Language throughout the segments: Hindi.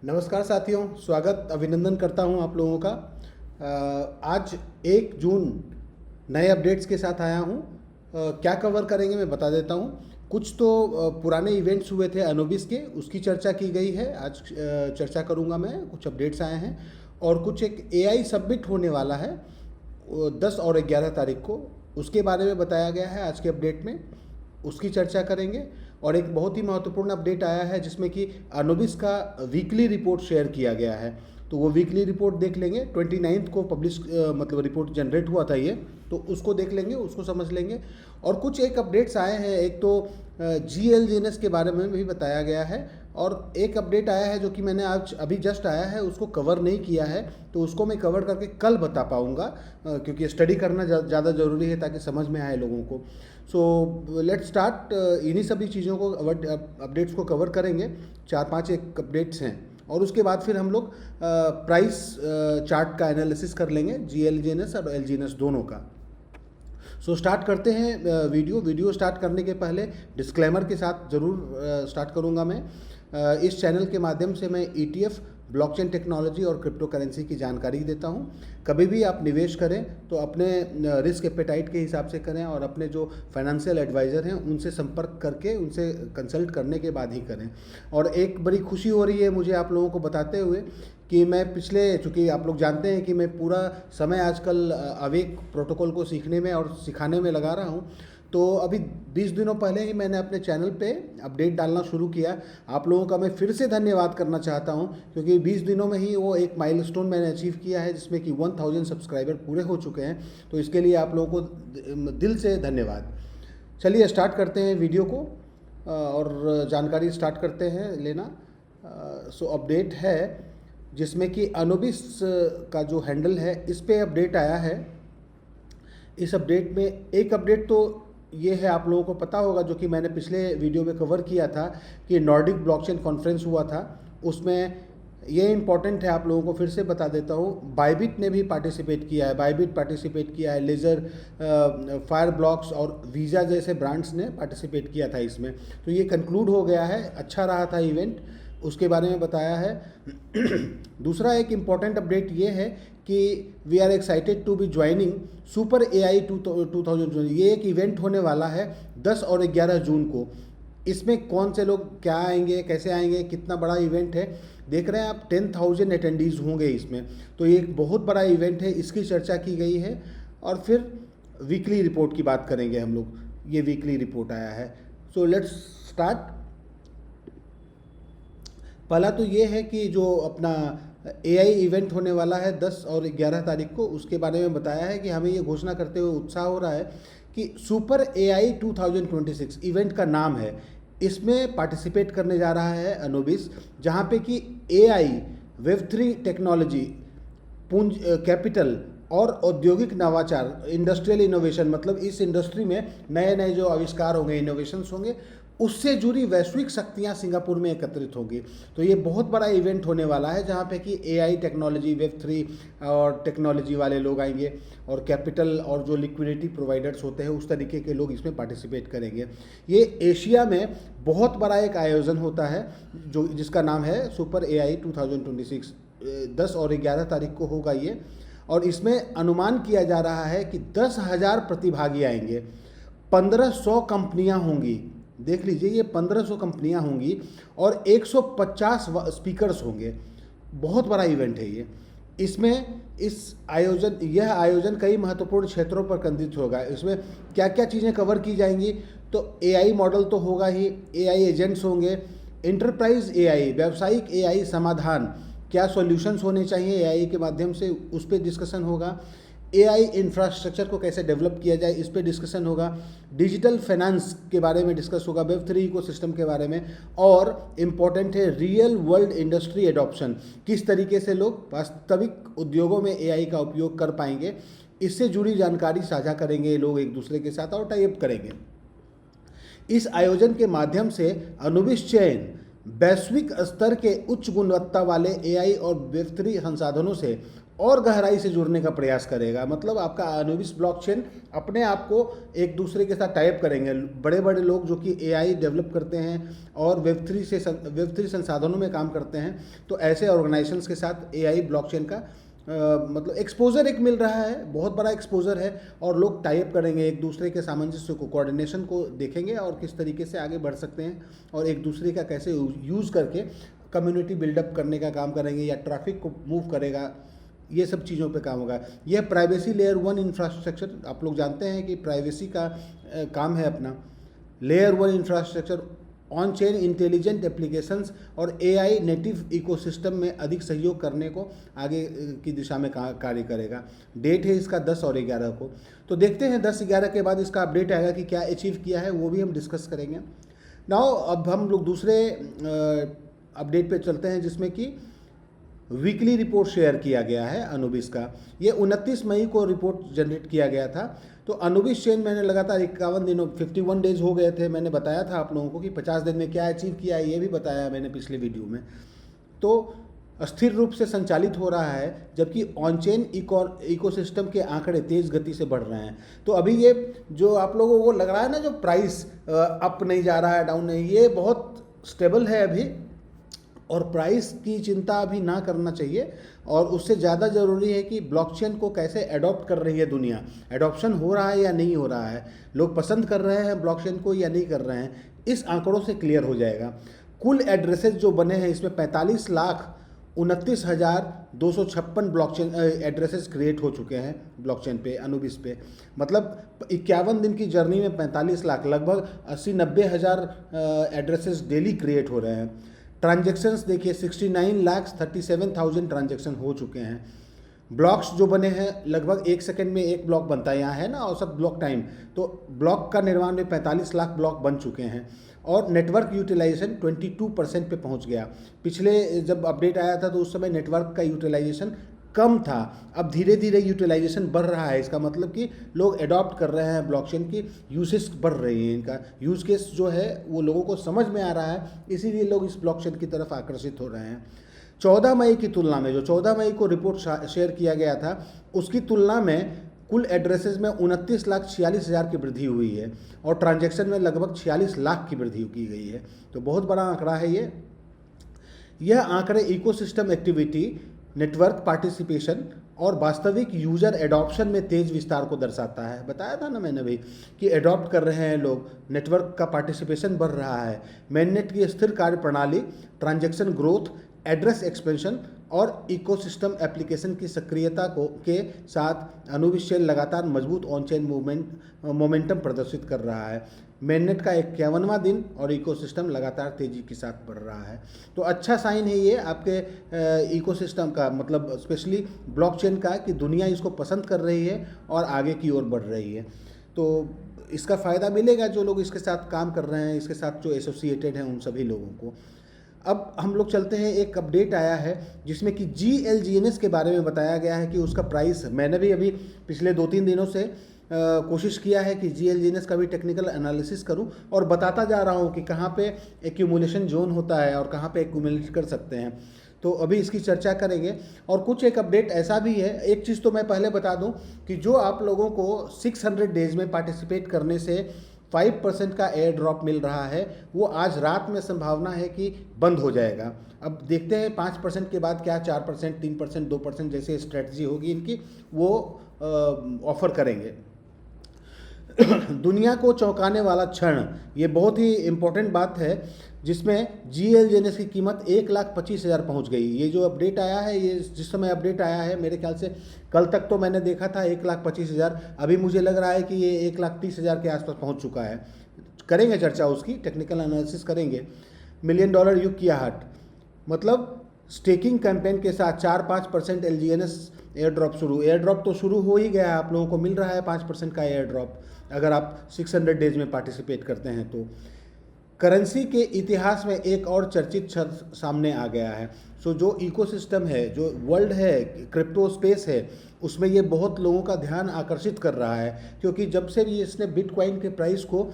नमस्कार साथियों, स्वागत अभिनंदन करता हूं आप लोगों का। आज 1 जून नए अपडेट्स के साथ आया हूं। क्या कवर करेंगे मैं बता देता हूं। कुछ तो पुराने इवेंट्स हुए थे अनुबिस के, उसकी चर्चा की गई है। आज चर्चा करूंगा मैं। कुछ अपडेट्स आए हैं और कुछ एक एआई सबमिट होने वाला है 10 और 11 तारीख को, उसके बारे में बताया गया है आज के अपडेट में। उसकी चर्चा करेंगे। और एक बहुत ही महत्वपूर्ण अपडेट आया है जिसमें कि अनुबिस का वीकली रिपोर्ट शेयर किया गया है, तो वो वीकली रिपोर्ट देख लेंगे। 29 को पब्लिश मतलब रिपोर्ट जनरेट हुआ था ये, तो उसको देख लेंगे, उसको समझ लेंगे। और कुछ एक अपडेट्स आए हैं। एक तो GLGNS के बारे में भी बताया गया है, और एक अपडेट आया है जो कि मैंने आज अभी जस्ट आया है, उसको कवर नहीं किया है, तो उसको मैं कवर करके कल बता पाऊँगा, क्योंकि स्टडी करना ज़्यादा ज़रूरी है ताकि समझ में आए लोगों को। So let's start. इन्हीं सभी चीज़ों को अपडेट्स को कवर करेंगे। 4-5 एक अपडेट्स हैं, और उसके बाद फिर हम लोग प्राइस चार्ट का एनालिसिस कर लेंगे, GLGNS और LGNS दोनों का। सो स्टार्ट करते हैं वीडियो स्टार्ट करने के पहले डिस्क्लेमर के साथ ज़रूर स्टार्ट करूंगा मैं। इस चैनल के माध्यम से मैं ETF, ब्लॉकचेन टेक्नोलॉजी और क्रिप्टो करेंसी की जानकारी देता हूं। कभी भी आप निवेश करें तो अपने रिस्क एपेटाइट के हिसाब से करें, और अपने जो फाइनेंशियल एडवाइज़र हैं उनसे संपर्क करके, उनसे कंसल्ट करने के बाद ही करें। और एक बड़ी खुशी हो रही है मुझे आप लोगों को बताते हुए कि मैं चूँकि आप लोग जानते हैं कि मैं पूरा समय आजकल अवेक प्रोटोकॉल को सीखने में और सिखाने में लगा रहा हूँ। तो अभी 20 दिनों पहले ही मैंने अपने चैनल पे अपडेट डालना शुरू किया। आप लोगों का मैं फिर से धन्यवाद करना चाहता हूं, क्योंकि 20 दिनों में ही वो एक माइलस्टोन मैंने अचीव किया है जिसमें कि 1000 सब्सक्राइबर पूरे हो चुके हैं। तो इसके लिए आप लोगों को दिल से धन्यवाद। चलिए स्टार्ट करते हैं वीडियो को, और जानकारी स्टार्ट करते हैं लेना। सो अपडेट है जिसमें कि अनुबिस का जो हैंडल है इस पे अपडेट आया है। इस अपडेट में एक अपडेट तो ये है, आप लोगों को पता होगा, जो कि मैंने पिछले वीडियो में कवर किया था कि नॉर्डिक ब्लॉकचेन कॉन्फ्रेंस हुआ था। उसमें ये इंपॉर्टेंट है, आप लोगों को फिर से बता देता हूँ। बाइबिट ने भी पार्टिसिपेट किया है, लेजर, फायर ब्लॉक्स और वीज़ा जैसे ब्रांड्स ने पार्टिसिपेट किया था इसमें। तो ये कंक्लूड हो गया है, अच्छा रहा था इवेंट, उसके बारे में बताया है। दूसरा एक इम्पॉर्टेंट अपडेट ये है कि we are excited to be joining super AI 2020। ये एक इवेंट होने वाला है 10 और 11 जून को। इसमें कौन से लोग क्या आएंगे, कैसे आएंगे, कितना बड़ा इवेंट है, देख रहे हैं आप। 10,000 अटेंडीज़ होंगे इसमें। तो ये एक बहुत बड़ा इवेंट है, इसकी चर्चा की गई है। और फिर वीकली रिपोर्ट की बात करेंगे हम लोग। ये वीकली रिपोर्ट आया है। So let's start. पहला तो ये है कि जो अपना AI इवेंट होने वाला है 10 और 11 तारीख को, उसके बारे में बताया है कि हमें ये घोषणा करते हुए उत्साह हो रहा है कि सुपर AI 2026 इवेंट का नाम है। इसमें पार्टिसिपेट करने जा रहा है अनुबिस, जहाँ पे कि AI, Web3 टेक्नोलॉजी, पूंज कैपिटल और औद्योगिक नवाचार, इंडस्ट्रियल इनोवेशन, मतलब इस इंडस्ट्री में नए नए जो आविष्कार होंगे, इनोवेशंस होंगे, उससे जुड़ी वैश्विक शक्तियां सिंगापुर में एकत्रित होंगी। तो ये बहुत बड़ा इवेंट होने वाला है जहां पे कि AI टेक्नोलॉजी, Web3 और टेक्नोलॉजी वाले लोग आएंगे, और कैपिटल और जो लिक्विडिटी प्रोवाइडर्स होते हैं उस तरीके के लोग इसमें पार्टिसिपेट करेंगे। ये एशिया में बहुत बड़ा एक आयोजन होता है जो जिसका नाम है सुपर AI 2026। 10 और 11 तारीख को होगा ये। और इसमें अनुमान किया जा रहा है कि 10,000 प्रतिभागी आएंगे, 1500 कंपनियां होंगी। देख लीजिए, ये 1500 कंपनियां होंगी और 150 स्पीकर्स होंगे। बहुत बड़ा इवेंट है ये। इसमें यह आयोजन कई महत्वपूर्ण क्षेत्रों पर केंद्रित होगा। इसमें क्या क्या चीज़ें कवर की जाएंगी, तो AI मॉडल तो होगा ही, AI एजेंट्स होंगे, इंटरप्राइज AI, व्यावसायिक AI समाधान, क्या सॉल्यूशंस होने चाहिए AI के माध्यम से, उस पर डिस्कशन होगा। AI इंफ्रास्ट्रक्चर को कैसे डेवलप किया जाए, इस पे डिस्कशन होगा। डिजिटल फाइनेंस के बारे में डिस्कस होगा, Web3 इकोसिस्टम के बारे में। और इम्पॉर्टेंट है रियल वर्ल्ड इंडस्ट्री एडॉप्शन, किस तरीके से लोग वास्तविक उद्योगों में AI का उपयोग कर पाएंगे, इससे जुड़ी जानकारी साझा करेंगे लोग एक दूसरे के साथ और टाई अप करेंगे। इस आयोजन के माध्यम से अनुबिस चयन वैश्विक स्तर के उच्च गुणवत्ता वाले AI और Web3 संसाधनों से और गहराई से जुड़ने का प्रयास करेगा। मतलब आपका अनुबिस ब्लॉकचेन अपने आप को एक दूसरे के साथ टाइप करेंगे। बड़े बड़े लोग जो कि एआई डेवलप करते हैं और वेब थ्री संसाधनों में काम करते हैं, तो ऐसे ऑर्गेनाइजेशंस के साथ एआई ब्लॉकचेन का मतलब एक्सपोजर एक मिल रहा है, बहुत बड़ा एक्सपोजर है। और लोग टाइप करेंगे, एक दूसरे के सामंजस्य को, कोऑर्डिनेशन को देखेंगे और किस तरीके से आगे बढ़ सकते हैं और एक दूसरे का कैसे यूज़ करके कम्युनिटी बिल्डअप करने का काम करेंगे या ट्रैफिक को मूव करेगा, ये सब चीज़ों पे काम होगा। यह प्राइवेसी लेयर 1 इंफ्रास्ट्रक्चर, आप लोग जानते हैं कि प्राइवेसी का काम है अपना। Layer 1 infrastructure on chain intelligent applications और एआई नेटिव इकोसिस्टम में अधिक सहयोग करने को आगे की दिशा में कार्य करेगा। डेट है इसका 10 और 11 को। तो देखते हैं 10-11 के बाद इसका अपडेट आएगा कि क्या अचीव किया है, वो भी हम डिस्कस करेंगे। नाउ अब हम लोग दूसरे अपडेट पे चलते हैं, जिसमें कि वीकली रिपोर्ट शेयर किया गया है अनुबिस का। ये 29 मई को रिपोर्ट जनरेट किया गया था। तो अनुबिस चेन मैंने लगातार 51 दिनों 51 डेज हो गए थे। मैंने बताया था आप लोगों को कि 50 दिन में क्या अचीव किया है, ये भी बताया मैंने पिछले वीडियो में। तो स्थिर रूप से संचालित हो रहा है, जबकि ऑन चेन इकोसिस्टम के आंकड़े तेज गति से बढ़ रहे हैं। तो अभी ये जो आप लोगों को लग रहा है ना, जो प्राइस अप नहीं जा रहा है, डाउन नहीं, ये बहुत स्टेबल है अभी, और प्राइस की चिंता अभी ना करना चाहिए। और उससे ज़्यादा ज़रूरी है कि ब्लॉकचेन को कैसे एडॉप्ट कर रही है दुनिया, एडॉप्शन हो रहा है या नहीं हो रहा है, लोग पसंद कर रहे हैं ब्लॉकचेन को या नहीं कर रहे हैं, इस आंकड़ों से क्लियर हो जाएगा। कुल एड्रेसेस जो बने हैं इसमें 45,29,256 ब्लॉकचेन एड्रेसेस क्रिएट हो चुके हैं ब्लॉकचेन पे, अनुबिस पे। मतलब 51 दिन की जर्नी में 45 लाख, लगभग 80-90 हज़ार एड्रेसेस डेली क्रिएट हो रहे हैं। ट्रांजेक्शन्स देखिए 69,37,000 ट्रांजेक्शन हो चुके हैं। ब्लॉक्स जो बने हैं, लगभग 1 सेकंड में एक ब्लॉक बनता है, यहाँ है ना औसत ब्लॉक टाइम, तो ब्लॉक का निर्माण में 45 लाख ब्लॉक बन चुके हैं। और नेटवर्क यूटिलाइजेशन 22% पे पहुंच गया। पिछले जब अपडेट आया था तो उस समय नेटवर्क का यूटिलाइजेशन कम था, अब धीरे धीरे यूटिलाइजेशन बढ़ रहा है। इसका मतलब कि लोग अडॉप्ट कर रहे हैं, ब्लॉकचेन की यूसेज बढ़ रही है, इनका यूज केस जो है वो लोगों को समझ में आ रहा है, इसीलिए लोग इस ब्लॉकचेन की तरफ आकर्षित हो रहे हैं। 14 मई की तुलना में, जो 14 मई को रिपोर्ट शेयर किया गया था, उसकी तुलना में कुल एड्रेसेस में 29,46,000 की वृद्धि हुई है और ट्रांजैक्शन में लगभग 46 लाख की वृद्धि की गई है। तो बहुत बड़ा आंकड़ा है ये। यह आंकड़े इकोसिस्टम एक्टिविटी, नेटवर्क पार्टिसिपेशन और वास्तविक यूजर एडॉप्शन में तेज विस्तार को दर्शाता है। बताया था ना मैंने भी कि एडॉप्ट कर रहे हैं लोग, नेटवर्क का पार्टिसिपेशन बढ़ रहा है, मेननेट की स्थिर कार्य प्रणाली, ट्रांजैक्शन ग्रोथ, एड्रेस एक्सपेंशन और इकोसिस्टम एप्लीकेशन की सक्रियता को के साथ अनुबिस चेन लगातार मजबूत ऑन चेन मोमेंटम प्रदर्शित कर रहा है। मेननेट का 51वां दिन और इकोसिस्टम लगातार तेजी के साथ बढ़ रहा है। तो अच्छा साइन है ये आपके इकोसिस्टम का, मतलब स्पेशली ब्लॉकचेन का, कि दुनिया इसको पसंद कर रही है और आगे की ओर बढ़ रही है। तो इसका फ़ायदा मिलेगा जो लोग इसके साथ काम कर रहे हैं, इसके साथ जो एसोसिएटेड हैं, उन सभी लोगों को। अब हम लोग चलते हैं, एक अपडेट आया है जिसमें कि GLGNS के बारे में बताया गया है कि उसका प्राइस, मैंने भी अभी पिछले 2-3 दिनों से कोशिश किया है कि GLGNS का भी टेक्निकल एनालिसिस करूं और बताता जा रहा हूं कि कहां पे एक्यूमुलेशन जोन होता है और कहां पे एक्यूमुलेट कर सकते हैं। तो अभी इसकी चर्चा करेंगे। और कुछ एक अपडेट ऐसा भी है, एक चीज़ तो मैं पहले बता दूं कि जो आप लोगों को 600 डेज में पार्टिसिपेट करने से 5% का एयर ड्रॉप मिल रहा है, वो आज रात में संभावना है कि बंद हो जाएगा। अब देखते हैं 5% के बाद क्या 4%, 3%, 2% जैसे स्ट्रेटजी होगी इनकी, वो ऑफर करेंगे। दुनिया को चौंकाने वाला क्षण, ये बहुत ही इम्पोर्टेंट बात है, जिसमें GLGNS की कीमत 1,25,000 पहुंच गई। ये जो अपडेट आया है, ये जिस समय अपडेट आया है, मेरे ख्याल से कल तक तो मैंने देखा था 1,25,000, अभी मुझे लग रहा है कि ये 1,30,000 के आसपास पहुंच चुका है। करेंगे चर्चा उसकी, टेक्निकल एनालिसिस करेंगे। $1 मिलियन युग की आहट, मतलब स्टेकिंग कैंपेन के साथ 4-5% LGNS एयर ड्रॉप शुरू। एयर ड्रॉप तो शुरू हो ही गया है, आप लोगों को मिल रहा है 5% का एयर ड्रॉप अगर आप 600 डेज में पार्टिसिपेट करते हैं तो। करेंसी के इतिहास में एक और चर्चित शब्द सामने आ गया है। सो जो इकोसिस्टम है, जो वर्ल्ड है, क्रिप्टो स्पेस है, उसमें ये बहुत लोगों का ध्यान आकर्षित कर रहा है, क्योंकि जब से भी इसने बिटकॉइन के प्राइस को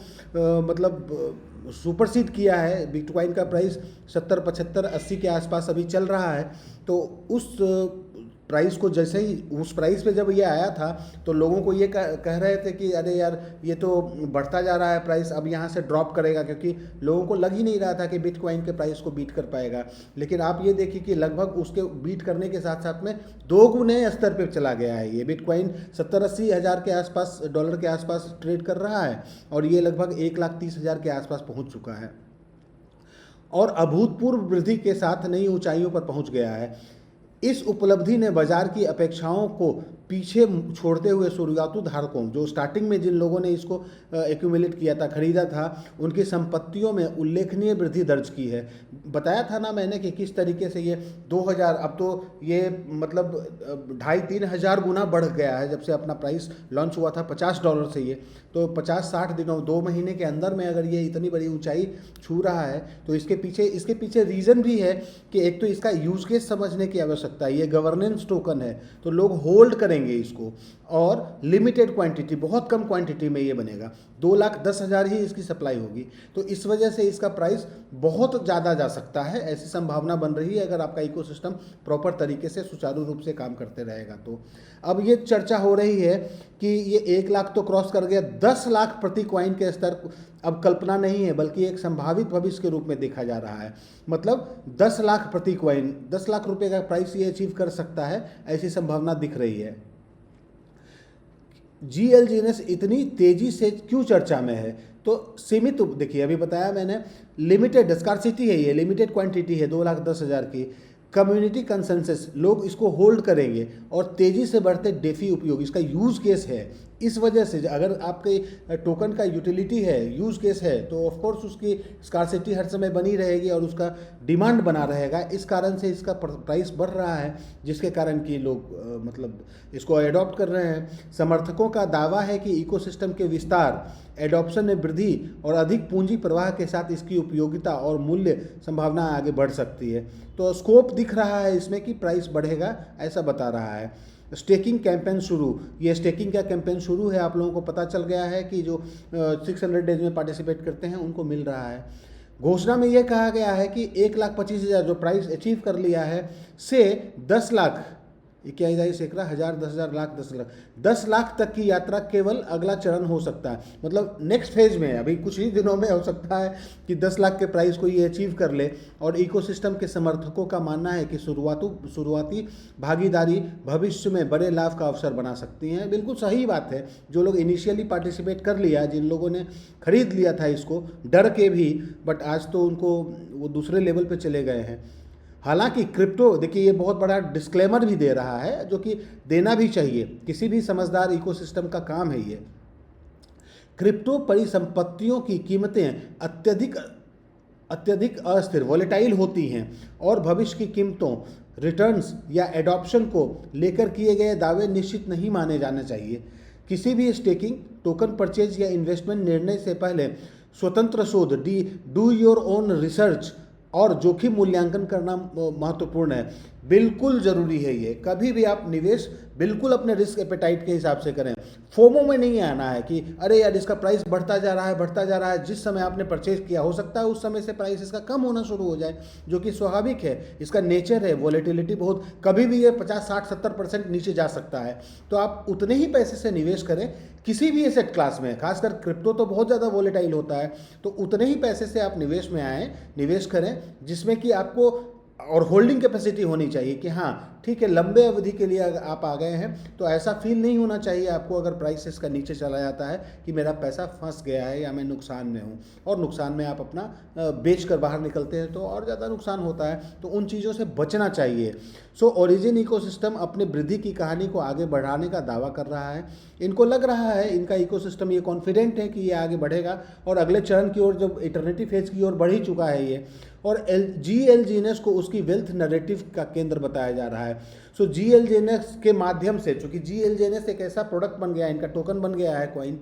सुपरसीड किया है, बिटकॉइन का प्राइस 70, 75, 80 के आसपास अभी चल रहा है, तो उस प्राइस को जैसे ही उस प्राइस पे जब ये आया था तो लोगों को ये कह रहे थे कि अरे यार ये तो बढ़ता जा रहा है प्राइस, अब यहाँ से ड्रॉप करेगा, क्योंकि लोगों को लग ही नहीं रहा था कि बिटकॉइन के प्राइस को बीट कर पाएगा। लेकिन आप ये देखिए कि लगभग उसके बीट करने के साथ साथ में 2 गुने स्तर पे चला गया है। ये बिटकॉइन 70-80 हज़ार के आसपास, डॉलर के आसपास ट्रेड कर रहा है और ये लगभग 1,30,000 के आसपास पहुँच चुका है और अभूतपूर्व वृद्धि के साथ नई ऊंचाइयों पर पहुंच गया है। इस उपलब्धि ने बाजार की अपेक्षाओं को पीछे छोड़ते हुए शुरुआती धारकों, जो स्टार्टिंग में जिन लोगों ने इसको एक्यूमुलेट किया था, खरीदा था, उनकी संपत्तियों में उल्लेखनीय वृद्धि दर्ज की है। बताया था ना मैंने कि किस तरीके से ये 2000, अब तो ये मतलब 2,500-3 हज़ार गुना बढ़ गया है जब से अपना प्राइस लॉन्च हुआ था $50 से। ये तो 50-60 दिनों, 2 महीने के अंदर में अगर ये इतनी बड़ी ऊंचाई छू रहा है तो इसके पीछे रीज़न भी है कि एक तो इसका यूज केस समझने की आवश्यकता है। ये गवर्नेंस टोकन है तो लोग होल्ड करेंगे इसको, और लिमिटेड क्वांटिटी, बहुत कम क्वांटिटी में ये बनेगा। 2,10,000 ही इसकी सप्लाई होगी, तो इस वजह से इसका प्राइस बहुत ज़्यादा जा सकता है, ऐसी संभावना बन रही है अगर आपका इकोसिस्टम प्रॉपर तरीके से सुचारू रूप से काम करते रहेगा तो। अब ये चर्चा हो रही है कि ये 1 लाख तो क्रॉस कर गया, 10 लाख प्रति क्वाइन के स्तर अब कल्पना नहीं है बल्कि एक संभावित भविष्य के रूप में देखा जा रहा है। मतलब 10 लाख प्रति क्वाइन, 10 लाख रुपए का प्राइस ये अचीव कर सकता है, ऐसी संभावना दिख रही है। GLGNS इतनी तेजी से क्यों चर्चा में है? तो सीमित, देखिए अभी बताया मैंने, लिमिटेड स्कार्सिटी है, ये लिमिटेड क्वांटिटी है 2,10,000 की। कम्युनिटी कंसेंसस, लोग इसको होल्ड करेंगे और तेज़ी से बढ़ते डेफी उपयोग, इसका यूज़ केस है। इस वजह से अगर आपके टोकन का यूटिलिटी है, यूज़ केस है, तो ऑफ कोर्स उसकी स्कार्सिटी हर समय बनी रहेगी और उसका डिमांड बना रहेगा। इस कारण से इसका प्राइस बढ़ रहा है, जिसके कारण कि लोग मतलब इसको एडॉप्ट कर रहे हैं। समर्थकों का दावा है कि इकोसिस्टम के विस्तार, एडॉप्शन में वृद्धि और अधिक पूंजी प्रवाह के साथ इसकी उपयोगिता और मूल्य संभावना आगे बढ़ सकती है। तो स्कोप दिख रहा है इसमें कि प्राइस बढ़ेगा, ऐसा बता रहा है। स्टेकिंग कैंपेन शुरू, ये स्टेकिंग का कैंपेन शुरू है। आप लोगों को पता चल गया है कि जो 600 डेज में पार्टिसिपेट करते हैं उनको मिल रहा है। घोषणा में यह कहा गया है कि 1,25,000 जो प्राइस अचीव कर लिया है से 10 लाख, 21 एकड़ा, 1,000, 10,000, लाख, 10 लाख, 10 लाख तक की यात्रा केवल अगला चरण हो सकता है। मतलब नेक्स्ट फेज में अभी कुछ ही दिनों में हो सकता है कि 10 लाख के प्राइस को ये अचीव कर ले। और इकोसिस्टम के समर्थकों का मानना है कि शुरुआती भागीदारी भविष्य में बड़े लाभ का अवसर बना सकती हैं। बिल्कुल सही बात है। जो लोग इनिशियली पार्टिसिपेट कर लिया, जिन लोगों ने खरीद लिया था इसको डर के भी, बट आज तो उनको वो दूसरे लेवल पे चले गए हैं। हालांकि क्रिप्टो, देखिए ये बहुत बड़ा डिस्क्लेमर भी दे रहा है, जो कि देना भी चाहिए, किसी भी समझदार इकोसिस्टम का काम है ये। क्रिप्टो परिसंपत्तियों की कीमतें अत्यधिक अस्थिर, वॉलेटाइल होती हैं और भविष्य की कीमतों, रिटर्न्स या एडॉप्शन को लेकर किए गए दावे निश्चित नहीं माने जाने चाहिए। किसी भी स्टेकिंग, टोकन परचेज या इन्वेस्टमेंट निर्णय से पहले स्वतंत्र शोध, डू योर ओन रिसर्च और जोखिम मूल्यांकन करना महत्वपूर्ण है। बिल्कुल ज़रूरी है ये। कभी भी आप निवेश बिल्कुल अपने रिस्क एपेटाइट के हिसाब से करें। फोमो में नहीं आना है कि अरे यार इसका प्राइस बढ़ता जा रहा है। जिस समय आपने परचेज किया हो सकता है उस समय से प्राइस इसका कम होना शुरू हो जाए, जो कि स्वाभाविक है, इसका नेचर है। वॉलेटिलिटी बहुत, कभी भी ये 50, 60, 70% नीचे जा सकता है। तो आप उतने ही पैसे से निवेश करें किसी भी एसेट क्लास में, खासकर क्रिप्टो तो बहुत ज़्यादा वॉलेटाइल होता है। तो उतने ही पैसे से आप निवेश में आएँ, निवेश करें जिसमें कि आपको और होल्डिंग कैपेसिटी होनी चाहिए कि हाँ ठीक है, लंबे अवधि के लिए अगर आप आ गए हैं तो ऐसा फील नहीं होना चाहिए आपको अगर प्राइसेस का नीचे चला जाता है कि मेरा पैसा फंस गया है या मैं नुकसान में हूँ। और नुकसान में आप अपना बेच कर बाहर निकलते हैं तो और ज़्यादा नुकसान होता है। तो उन चीज़ों से बचना चाहिए। सो ओरिजिन इकोसिस्टम अपने वृद्धि की कहानी को आगे बढ़ाने का दावा कर रहा है। इनको लग रहा है, इनका इकोसिस्टम ये कॉन्फिडेंट है कि ये आगे बढ़ेगा और अगले चरण की ओर, जब इटर्निटी फेज की ओर बढ़ ही चुका है ये। और GLGNS को उसकी वेल्थ नैरेटिव का केंद्र बताया जा रहा है। सो GLGNS के माध्यम से, चूंकि GLGNS एक ऐसा प्रोडक्ट बन गया है, इनका टोकन बन गया है कॉइन,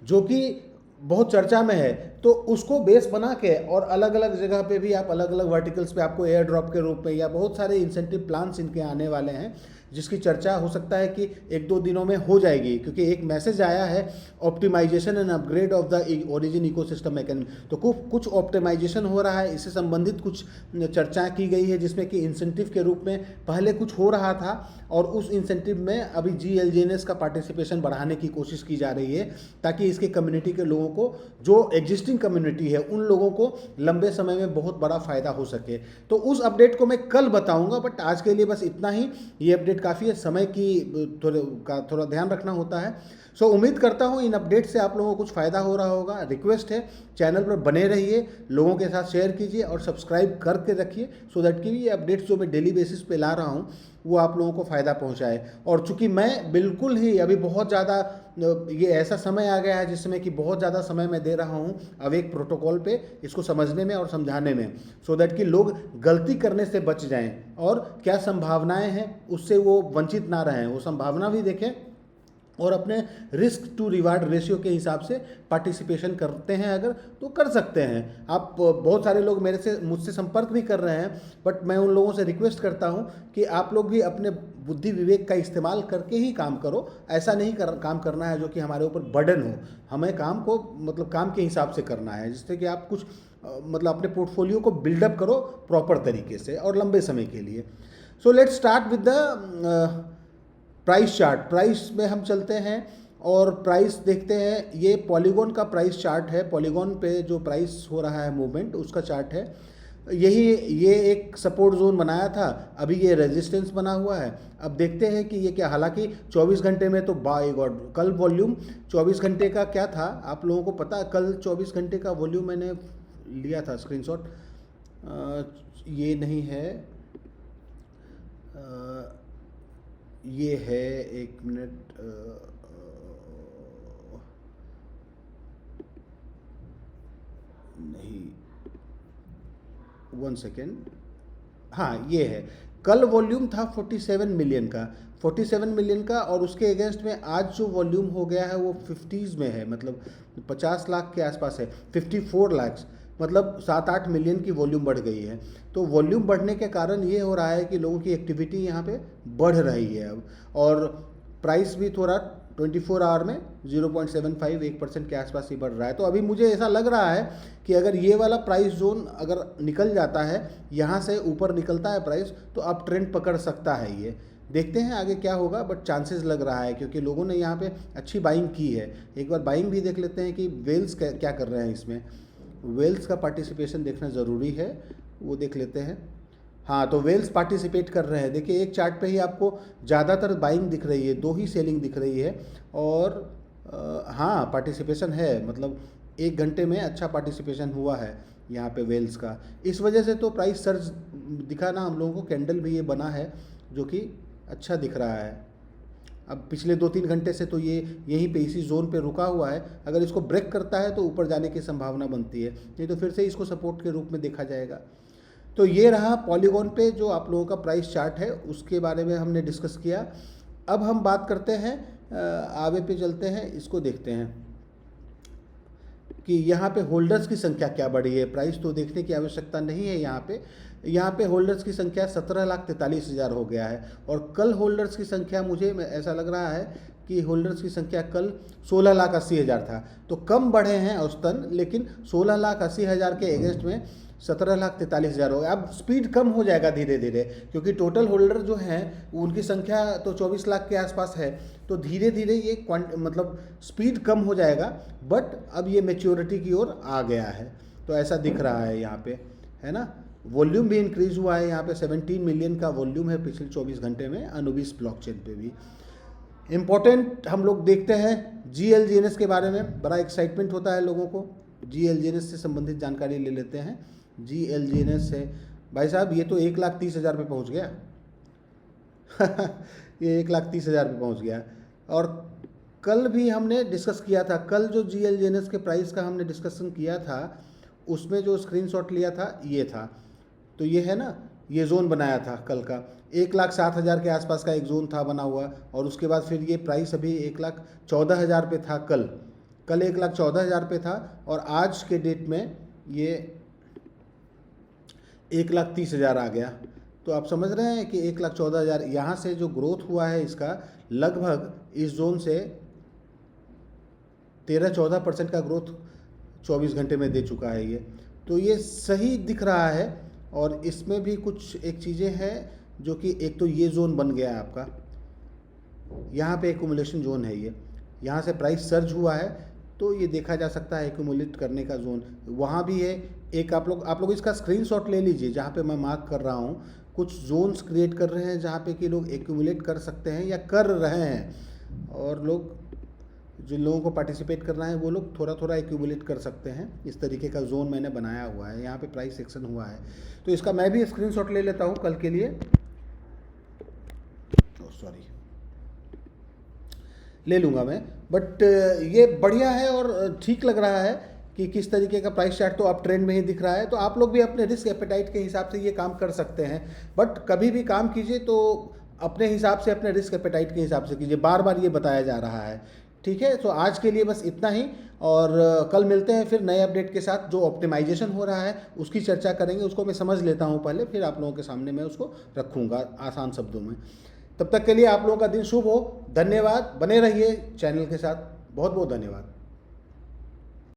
जो कि बहुत चर्चा में है, तो उसको बेस बना के और अलग अलग जगह पे भी आप अलग अलग वर्टिकल्स पे आपको एयर ड्रॉप के रूप में या बहुत सारे इंसेंटिव प्लान्स इनके आने वाले हैं, जिसकी चर्चा हो सकता है कि 1-2 दिनों में हो जाएगी, क्योंकि एक मैसेज आया है optimization and upgrade of the origin ecosystem mechanism. तो कुछ ऑप्टिमाइजेशन हो रहा है, इससे संबंधित कुछ चर्चा की गई है, जिसमें कि इंसेंटिव के रूप में पहले कुछ हो रहा था और उस इंसेंटिव में अभी GLGNS का पार्टिसिपेशन बढ़ाने की कोशिश की जा रही है, ताकि इसके कम्युनिटी के लोगों को, जो एग्जिस्टिंग कम्युनिटी है उन लोगों को लंबे समय में बहुत बड़ा फायदा हो सके। तो उस अपडेट को मैं कल बताऊंगा, बट आज के लिए बस इतना ही। ये अपडेट काफ़ी है, समय की थोड़ा ध्यान रखना होता है। सो उम्मीद करता हूँ इन अपडेट से आप लोगों को कुछ फ़ायदा हो रहा होगा। रिक्वेस्ट है, चैनल पर बने रहिए, लोगों के साथ शेयर कीजिए और सब्सक्राइब करके रखिए, सो दैट कि ये अपडेट्स जो मैं डेली बेसिस पे ला रहा हूँ वो आप लोगों को फ़ायदा पहुँचाए। और चूँकि मैं बिल्कुल ही अभी बहुत ज़्यादा, ये ऐसा समय आ गया है जिसमें कि बहुत ज़्यादा समय मैं दे रहा हूँ अब एक प्रोटोकॉल पे इसको समझने में और समझाने में, सो दैट कि लोग गलती करने से बच जाएं और क्या संभावनाएं हैं उससे वो वंचित ना रहें, वो संभावना भी देखें और अपने रिस्क टू रिवार्ड रेशियो के हिसाब से पार्टिसिपेशन करते हैं अगर तो कर सकते हैं। आप बहुत सारे लोग मुझसे संपर्क भी कर रहे हैं, बट मैं उन लोगों से रिक्वेस्ट करता हूं कि आप लोग भी अपने बुद्धि विवेक का इस्तेमाल करके ही काम करो। ऐसा नहीं काम करना है जो कि हमारे ऊपर बर्डन हो। हमें काम को मतलब काम के हिसाब से करना है, जिससे कि आप कुछ मतलब अपने पोर्टफोलियो को बिल्डअप करो प्रॉपर तरीके से और लंबे समय के लिए। So let's start with the price chart. Price में हम चलते हैं और प्राइस देखते हैं। ये पॉलीगॉन का प्राइस चार्ट है। पॉलीगॉन पे जो प्राइस हो रहा है मूवमेंट, उसका चार्ट है। ये एक सपोर्ट जोन बनाया था, अभी ये रेजिस्टेंस बना हुआ है। अब देखते हैं कि ये क्या, हालांकि 24 घंटे में तो बाय गॉड, कल वॉल्यूम 24 घंटे का क्या था आप लोगों को पता? कल 24 घंटे का वॉल्यूम मैंने लिया था स्क्रीनशॉट, ये नहीं है, ये है, एक मिनट, नहीं, 1 सेकेंड, हाँ ये है। कल वॉल्यूम था 47 मिलियन का, 47 मिलियन का, और उसके अगेंस्ट में आज जो वॉल्यूम हो गया है वो 50s में है, मतलब 50 लाख के आसपास है, 54 लाख, मतलब 7-8 मिलियन की वॉल्यूम बढ़ गई है। तो वॉल्यूम बढ़ने के कारण ये हो रहा है कि लोगों की एक्टिविटी यहाँ पे बढ़ रही है अब, और प्राइस भी थोड़ा 24 आवर में 0.75 1% के आसपास ही बढ़ रहा है। तो अभी मुझे ऐसा लग रहा है कि अगर ये वाला प्राइस जोन अगर निकल जाता है, यहाँ से ऊपर निकलता है प्राइस, तो अब ट्रेंड पकड़ सकता है। ये देखते हैं आगे क्या होगा, बट चांसेस लग रहा है क्योंकि लोगों ने यहाँ पे अच्छी बाइंग की है। एक बार बाइंग भी देख लेते हैं कि वेल्स क्या कर रहे हैं इसमें। वेल्स का पार्टिसिपेशन देखना ज़रूरी है, वो देख लेते हैं। हाँ, तो वेल्स पार्टिसिपेट कर रहे हैं। देखिए एक चार्ट पे ही आपको ज़्यादातर बाइंग दिख रही है, 2 ही सेलिंग दिख रही है, और हाँ पार्टिसिपेशन है, मतलब 1 घंटे में अच्छा पार्टिसिपेशन हुआ है यहाँ पे वेल्स का। इस वजह से तो प्राइस सर्ज दिखा ना हम लोगों को, कैंडल भी ये बना है जो कि अच्छा दिख रहा है। अब पिछले 2-3 घंटे से तो ये यहीं पे इसी जोन पे रुका हुआ है, अगर इसको ब्रेक करता है तो ऊपर जाने की संभावना बनती है, नहीं तो फिर से इसको सपोर्ट के रूप में देखा जाएगा। तो ये रहा पॉलीगॉन पे जो आप लोगों का प्राइस चार्ट है, उसके बारे में हमने डिस्कस किया। अब हम बात करते हैं, आगे पे चलते हैं, इसको देखते हैं कि यहाँ पे होल्डर्स की संख्या क्या बढ़ी है। प्राइस तो देखने की आवश्यकता नहीं है यहाँ पे होल्डर्स की संख्या 17,43,000 हो गया है, और कल होल्डर्स की संख्या मुझे ऐसा लग रहा है कि होल्डर्स की संख्या कल 16,80,000 था। तो कम बढ़े हैं औसतन, लेकिन 16,80,000 के अगेंस्ट में 17,43,000 हो गया। अब स्पीड कम हो जाएगा धीरे धीरे, क्योंकि टोटल होल्डर जो हैं उनकी संख्या तो 24 लाख के आसपास है, तो धीरे धीरे ये मतलब स्पीड कम हो जाएगा, बट अब ये मैच्योरिटी की ओर आ गया है, तो ऐसा दिख रहा है यहाँ पे, है ना। वॉल्यूम भी इंक्रीज हुआ है, यहाँ पे 17 मिलियन का वॉल्यूम है पिछले 24 घंटे में अनुबिस ब्लॉकचेन पे भी। इम्पोर्टेंट हम लोग देखते हैं GLGNS के बारे में, बड़ा एक्साइटमेंट होता है लोगों को। GLGNS से संबंधित जानकारी ले लेते हैं। GLGNS है भाई साहब, ये तो 1,30,000 पे पहुँच गया ये 1,30,000 पे पहुँच गया। और कल भी हमने डिस्कस किया था, कल जो GLGNS के प्राइस का हमने डिस्कशन किया था, उसमें जो स्क्रीनशॉट लिया था ये था, तो ये है ना, ये जोन बनाया था कल का, 1,07,000 के आसपास का एक जोन था बना हुआ, और उसके बाद फिर ये प्राइस अभी 1,14,000 पे था कल, कल 1,14,000 पे था और आज के डेट में ये 1,30,000 आ गया। तो आप समझ रहे हैं कि 1,14,000 यहाँ से जो ग्रोथ हुआ है इसका लगभग इस जोन से 13-14% का ग्रोथ 24 घंटे में दे चुका है ये। तो ये सही दिख रहा है। और इसमें भी कुछ एक चीज़ें हैं जो कि एक तो ये जोन बन गया है आपका, यहाँ पे एक्यूमुलेशन जोन है ये, यहाँ से प्राइस सर्ज हुआ है तो ये देखा जा सकता है एक्यूमुलेट करने का जोन वहाँ भी है। एक आप लोग इसका स्क्रीनशॉट ले लीजिए जहाँ पे मैं मार्क कर रहा हूँ। कुछ जोन्स क्रिएट कर रहे हैं जहाँ पे कि लोग एक्यूमुलेट कर सकते हैं या कर रहे हैं, और लोग जिन लोगों को पार्टिसिपेट करना है वो लोग थोड़ा थोड़ा एक्यूमुलेट कर सकते हैं। इस तरीके का जोन मैंने बनाया हुआ है, यहाँ पे प्राइस एक्शन हुआ है तो इसका मैं भी स्क्रीनशॉट ले लेता हूँ कल के लिए। सॉरी, ले लूँगा मैं, बट ये बढ़िया है और ठीक लग रहा है कि किस तरीके का प्राइस चार्ट तो अप ट्रेंड में ही दिख रहा है। तो आप लोग भी अपने रिस्क एपेटाइट के हिसाब से ये काम कर सकते हैं, बट कभी भी काम कीजिए तो अपने हिसाब से, अपने रिस्क एपेटाइट के हिसाब से कीजिए। बार बार ये बताया जा रहा है, ठीक है। तो आज के लिए बस इतना ही, और कल मिलते हैं फिर नए अपडेट के साथ। जो ऑप्टिमाइजेशन हो रहा है उसकी चर्चा करेंगे, उसको मैं समझ लेता हूँ पहले, फिर आप लोगों के सामने मैं उसको रखूँगा आसान शब्दों में। तब तक के लिए आप लोगों का दिन शुभ हो। धन्यवाद, बने रहिए चैनल के साथ। बहुत बहुत धन्यवाद।